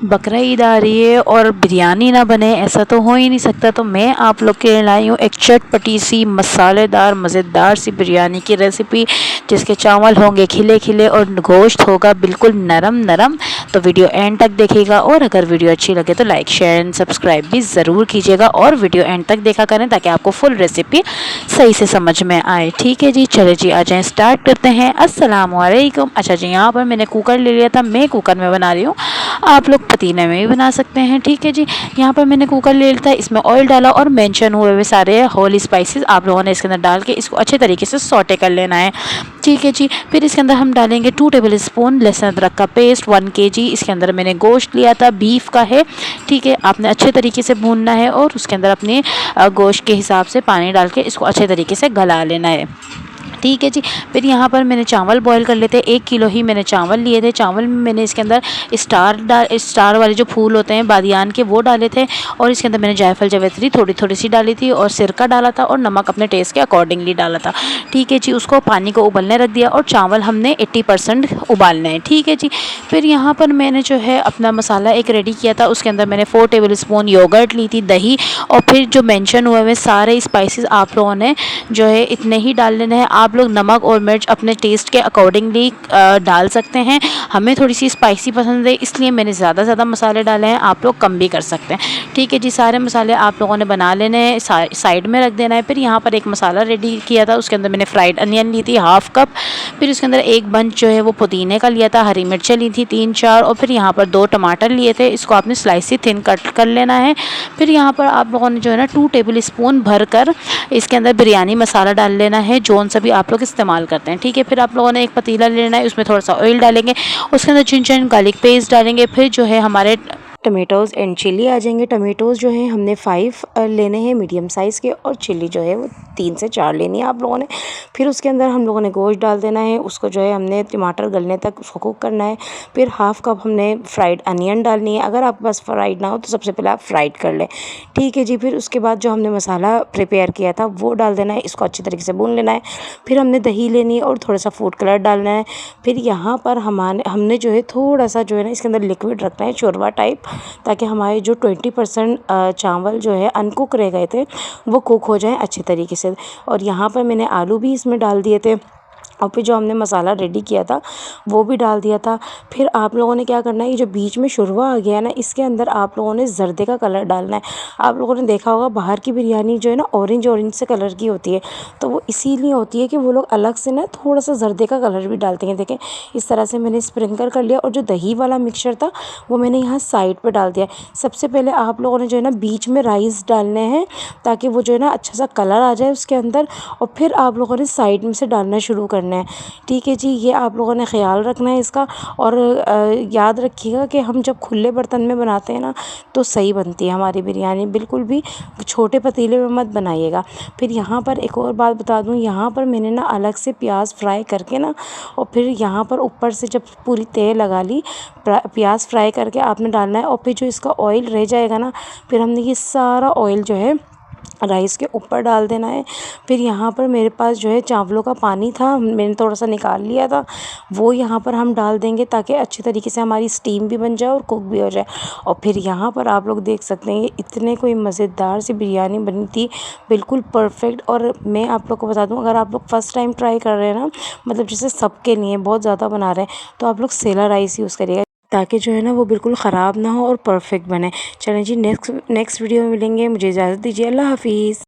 बकरा ईद आ रही है और बिरयानी ना बने ऐसा तो हो ही नहीं सकता। तो मैं आप लोग के लिए लाई हूँ एक चटपटी सी मसालेदार मज़ेदार सी बिरयानी की रेसिपी, जिसके चावल होंगे खिले खिले और गोश्त होगा बिल्कुल नरम नरम। तो वीडियो एंड तक देखिएगा, और अगर वीडियो अच्छी लगे तो लाइक शेयर एंड सब्सक्राइब भी ज़रूर कीजिएगा, और वीडियो एंड तक देखा करें ताकि आपको फुल रेसिपी सही से समझ में आए। ठीक है जी, चले जी आ जाएँ, स्टार्ट करते हैं। अस्सलाम वालेकुम। अच्छा जी, यहाँ पर मैंने कुकर ले लिया था, मैं कुकर में बना रही हूँ, आप लोग पतीले में भी बना सकते हैं। ठीक है जी, यहाँ पर मैंने कुकर ले लिया था, इसमें ऑयल डाला और मेंशन हुए हुए सारे होल स्पाइसेस आप लोगों ने इसके अंदर डाल के इसको अच्छे तरीके से सौटे कर लेना है। ठीक है जी, फिर इसके अंदर हम डालेंगे 2 टेबल स्पून लहसुन अदरक का पेस्ट, 1 kg इसके अंदर मैंने गोश्त लिया था, बीफ का है। ठीक है, आपने अच्छे तरीके से भूनना है और उसके अंदर अपने गोश्त के हिसाब से पानी डाल के इसको अच्छे तरीके से गला लेना है। ठीक है जी, फिर यहाँ पर मैंने चावल बॉईल कर लेते हैं, 1 किलो ही मैंने चावल लिए थे। चावल में मैंने इसके अंदर स्टार वाले जो फूल होते हैं बादियान के, वो डाले थे, और इसके अंदर मैंने जायफल जावित्री थोड़ी थोड़ी सी डाली थी, और सिरका डाला था, और नमक अपने टेस्ट के अकॉर्डिंगली डाला था। ठीक है जी, उसको पानी को उबलने रख दिया, और चावल हमने 80% उबालने हैं। ठीक है जी, फिर यहाँ पर मैंने जो है अपना मसाला एक रेडी किया था, उसके अंदर मैंने 4 टेबल स्पून योगर्ट ली थी, दही, और फिर जो मेंशन हुए हुए सारे स्पाइसेस आप लोगों ने जो है इतने ही डाल लेने हैं। आप लोग नमक और मिर्च अपने टेस्ट के अकॉर्डिंगली डाल सकते हैं। हमें थोड़ी सी स्पाइसी पसंद है, इसलिए मैंने ज़्यादा मसाले डाले हैं, आप लोग कम भी कर सकते हैं। ठीक है जी, सारे मसाले आप लोगों ने बना लेने हैं, साइड में रख देना है। फिर यहाँ पर एक मसाला रेडी किया था, उसके अंदर मैंने फ्राइड अनियन ली थी 1/2 कप, फिर उसके अंदर एक बंच जो है वो पुदीने का लिया था, हरी मिर्चें ली थी 3-4, और फिर यहाँ पर 2 टमाटर लिए थे, इसको आपने स्लाइसी थिन कट कर लेना है। फिर यहाँ पर आप लोगों ने जो है ना 2 टेबल स्पून भर कर इसके अंदर बिरयानी मसाला डाल लेना है, जोन सा भी आप लोग इस्तेमाल करते हैं। ठीक है, फिर आप लोगों ने एक पतीला लेना है, उसमें थोड़ा सा ऑयल डालेंगे, उसके अंदर जिंजर गार्लिक पेस्ट डालेंगे, फिर जो है हमारे टमेटोज़ एंड चिली आ जाएंगे। टमेटोज़ जो है हमने 5 लेने हैं मीडियम साइज़ के, और चिली जो है वो 3 से 4 लेनी है आप लोगों ने। फिर उसके अंदर हम लोगों ने गोश्त डाल देना है, उसको जो है हमने टमाटर गलने तक उसको कुक करना है। फिर 1/2 कप हमने फ्राइड अनियन डालनी है, अगर आपके पास फ्राइड ना हो तो सबसे पहले आप फ्राइड कर लें। ठीक है जी, फिर उसके बाद जो हमने मसाला प्रिपेयर किया था वो डाल देना है, इसको अच्छी तरीके से भून लेना है। फिर हमने दही लेनी है और थोड़ा सा फूड कलर डालना है। फिर यहाँ पर हमने जो है थोड़ा सा जो है ना इसके अंदर लिक्विड रखना है, शोरबा टाइप, ताकि हमारे जो 20% चावल जो है अनकुक रह गए थे वो कुक हो जाएं अच्छे तरीके से। और यहाँ पर मैंने आलू भी इसमें डाल दिए थे, और फिर जो हमने मसाला रेडी किया था वो भी डाल दिया था। फिर आप लोगों ने क्या करना है, ये जो बीच में शुरवा आ गया है ना, इसके अंदर आप लोगों ने जर्दे का कलर डालना है। आप लोगों ने देखा होगा बाहर की बिरयानी जो है ना ऑरेंज से कलर की होती है, तो वो इसीलिए होती है कि वो लोग अलग से ना थोड़ा सा जर्दे का कलर भी डालते हैं। देखें, इस तरह से मैंने स्प्रिंकल कर लिया, और जो दही वाला मिक्सचर था वो मैंने यहाँ साइड पर डाल दिया। सबसे पहले आप लोगों ने जो है ना बीच में राइस डालने हैं, ताकि वो जो है ना अच्छा सा कलर आ जाए उसके अंदर, और फिर आप लोगों ने साइड में से डालना शुरू करना है। ठीक है जी, ये आप लोगों ने ख्याल रखना है इसका, और याद रखिएगा कि हम जब खुले बर्तन में बनाते हैं ना तो सही बनती है हमारी बिरयानी, बिल्कुल भी छोटे पतीले में मत बनाइएगा। फिर यहाँ पर एक और बात बता दूँ, यहाँ पर मैंने ना अलग से प्याज फ्राई करके ना, और फिर यहाँ पर ऊपर से जब पूरी तय लगा ली, प्याज फ्राई करके आपने डालना है, और फिर जो इसका ऑयल रह जाएगा ना, फिर हमने ये सारा ऑयल जो है राइस के ऊपर डाल देना है। फिर यहाँ पर मेरे पास जो है चावलों का पानी था, मैंने थोड़ा सा निकाल लिया था, वो यहाँ पर हम डाल देंगे ताकि अच्छे तरीके से हमारी स्टीम भी बन जाए और कुक भी हो जाए। और फिर यहाँ पर आप लोग देख सकते हैं इतने कोई मज़ेदार सी बिरयानी बनी थी, बिल्कुल परफेक्ट। और मैं आप लोग को बता दूँ, अगर आप लोग फर्स्ट टाइम ट्राई कर रहे हैं ना, मतलब जैसे सबके लिए बहुत ज़्यादा बना रहे हैं, तो आप लोग सेला राइस यूज़ करिएगा, ताकि जो है ना वो बिल्कुल ख़राब ना हो और परफेक्ट बने। चलें जी, नेक्स्ट वीडियो में मिलेंगे, मुझे इजाज़त दीजिए, अल्लाह हाफिज़।